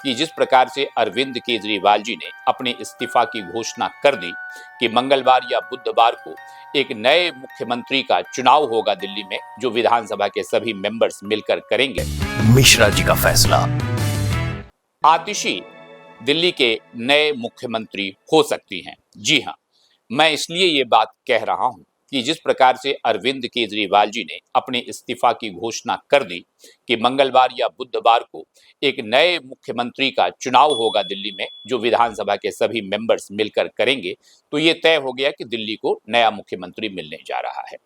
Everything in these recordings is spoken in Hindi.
कि जिस प्रकार से अरविंद केजरीवाल जी ने अपने इस्तीफा की घोषणा कर दी कि मंगलवार या बुधवार को एक नए मुख्यमंत्री का चुनाव होगा दिल्ली में, जो विधानसभा के सभी मेंबर्स मिलकर करेंगे। मिश्रा जी का फैसला। आतिशी दिल्ली के नए मुख्यमंत्री हो सकती हैं। जी हां, मैं इसलिए ये बात कह रहा हूं कि जिस प्रकार से अरविंद केजरीवाल जी ने अपने इस्तीफा की घोषणा कर दी कि मंगलवार या बुधवार को एक नए मुख्यमंत्री का चुनाव होगा दिल्ली में, जो विधानसभा के सभी मेंबर्स मिलकर करेंगे, तो ये तय हो गया कि दिल्ली को नया मुख्यमंत्री मिलने जा रहा है।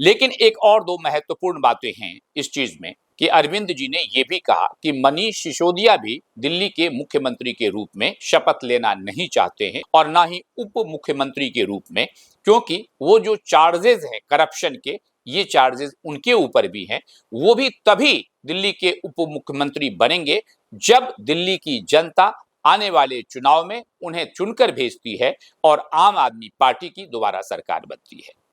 लेकिन एक और दो महत्वपूर्ण बातें हैं इस चीज में कि अरविंद जी ने यह भी कहा कि मनीष सिसोदिया भी दिल्ली के मुख्यमंत्री के रूप में शपथ लेना नहीं चाहते हैं और ना ही उप मुख्यमंत्री के रूप में, क्योंकि वो जो चार्जेस हैं करप्शन के, ये चार्जेस उनके ऊपर भी हैं। वो भी तभी दिल्ली के उप मुख्यमंत्री बनेंगे जब दिल्ली की जनता आने वाले चुनाव में उन्हें चुनकर भेजती है और आम आदमी पार्टी की दोबारा सरकार बनती है।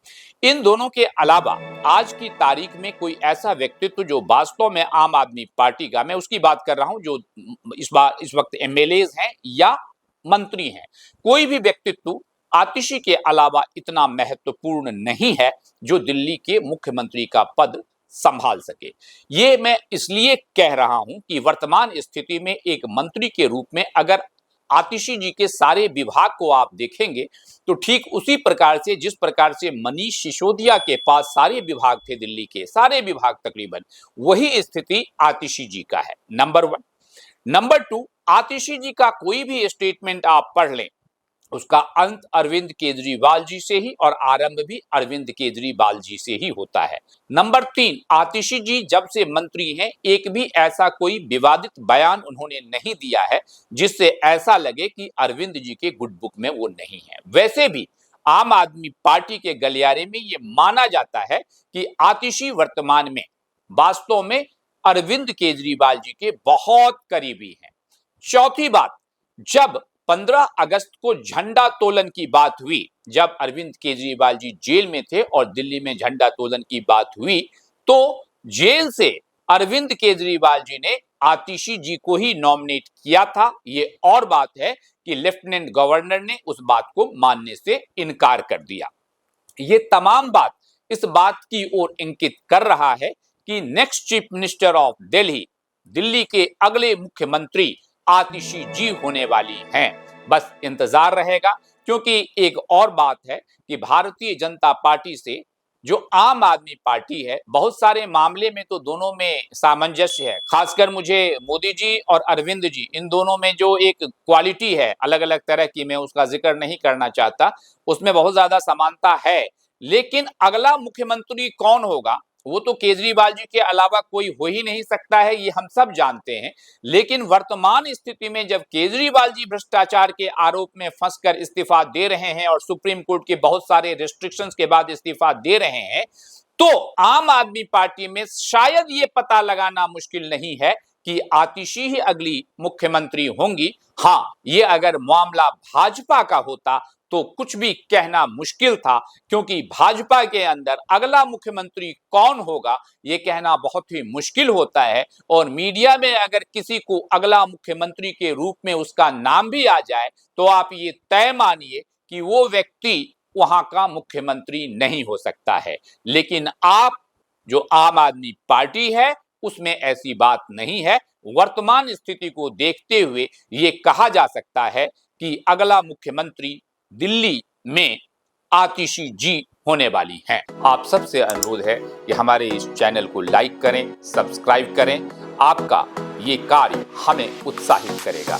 इन दोनों के अलावा आज की तारीख में कोई ऐसा व्यक्तित्व जो वास्तव में आम आदमी पार्टी का, मैं उसकी बात कर रहा हूं जो इस वक्त एमएलए हैं या मंत्री हैं, कोई भी व्यक्तित्व आतिशी के अलावा इतना महत्वपूर्ण नहीं है जो दिल्ली के मुख्यमंत्री का पद संभाल सके। ये मैं इसलिए कह रहा हूं कि वर्तमान स्थिति में एक मंत्री के रूप में अगर आतिशी जी के सारे विभाग को आप देखेंगे तो ठीक उसी प्रकार से जिस प्रकार से मनीष सिसोदिया के पास सारे विभाग थे, दिल्ली के सारे विभाग तकरीबन, वही स्थिति आतिशी जी का है। नंबर 1। नंबर 2, आतिशी जी का कोई भी स्टेटमेंट आप पढ़ लें, उसका अंत अरविंद केजरीवाल जी से ही और आरंभ भी अरविंद केजरीवाल जी से ही होता है। नंबर 3, आतिशी जी जब से मंत्री हैं एक भी ऐसा कोई विवादित बयान उन्होंने नहीं दिया है जिससे ऐसा लगे कि अरविंद जी के गुड बुक में वो नहीं है। वैसे भी आम आदमी पार्टी के गलियारे में ये माना जाता है कि आतिशी वर्तमान में वास्तव में अरविंद केजरीवाल जी के बहुत करीबी हैं। चौथी बात, जब 15 अगस्त को झंडा तोलन की बात हुई, जब अरविंद केजरीवाल जी जेल में थे और दिल्ली में झंडा तोलन की बात हुई, तो जेल से अरविंद केजरीवाल जी ने आतिशी जी को ही नॉमिनेट किया था। ये और बात है कि लेफ्टिनेंट गवर्नर ने उस बात को मानने से इनकार कर दिया। ये तमाम बात इस बात की ओर इंगित कर रहा है कि next chief minister of Delhi, Delhi के अगले मुख्यमंत्री आतिशी जी होने वाली हैं। बस इंतजार रहेगा, क्योंकि एक और बात है कि भारतीय जनता पार्टी से जो आम आदमी पार्टी है, बहुत सारे मामले में तो दोनों में सामंजस्य है। खासकर मुझे मोदी जी और अरविंद जी, इन दोनों में जो एक क्वालिटी है अलग अलग तरह की, मैं उसका जिक्र नहीं करना चाहता, उसमें बहुत ज्यादा समानता है। लेकिन अगला मुख्यमंत्री कौन होगा वो तो केजरीवाल जी के अलावा कोई हो ही नहीं सकता है, ये हम सब जानते हैं। लेकिन वर्तमान स्थिति में जब केजरीवाल जी भ्रष्टाचार के आरोप में फंसकर इस्तीफा दे रहे हैं और सुप्रीम कोर्ट के बहुत सारे रिस्ट्रिक्शंस के बाद इस्तीफा दे रहे हैं, तो आम आदमी पार्टी में शायद ये पता लगाना मुश्किल नहीं है कि आतिशी ही अगली मुख्यमंत्री होंगी। हाँ, ये अगर मामला भाजपा का होता तो कुछ भी कहना मुश्किल था, क्योंकि भाजपा के अंदर अगला मुख्यमंत्री कौन होगा ये कहना बहुत ही मुश्किल होता है। और मीडिया में अगर किसी को अगला मुख्यमंत्री के रूप में उसका नाम भी आ जाए तो आप ये तय मानिए कि वो व्यक्ति वहां का मुख्यमंत्री नहीं हो सकता है। लेकिन आप जो आम आदमी पार्टी है उसमें ऐसी बात नहीं है। वर्तमान स्थिति को देखते हुए ये कहा जा सकता है कि अगला मुख्यमंत्री दिल्ली में आतिशी जी होने वाली हैं। आप सबसे अनुरोध है कि हमारे इस चैनल को लाइक करें, सब्सक्राइब करें। आपका ये कार्य हमें उत्साहित करेगा।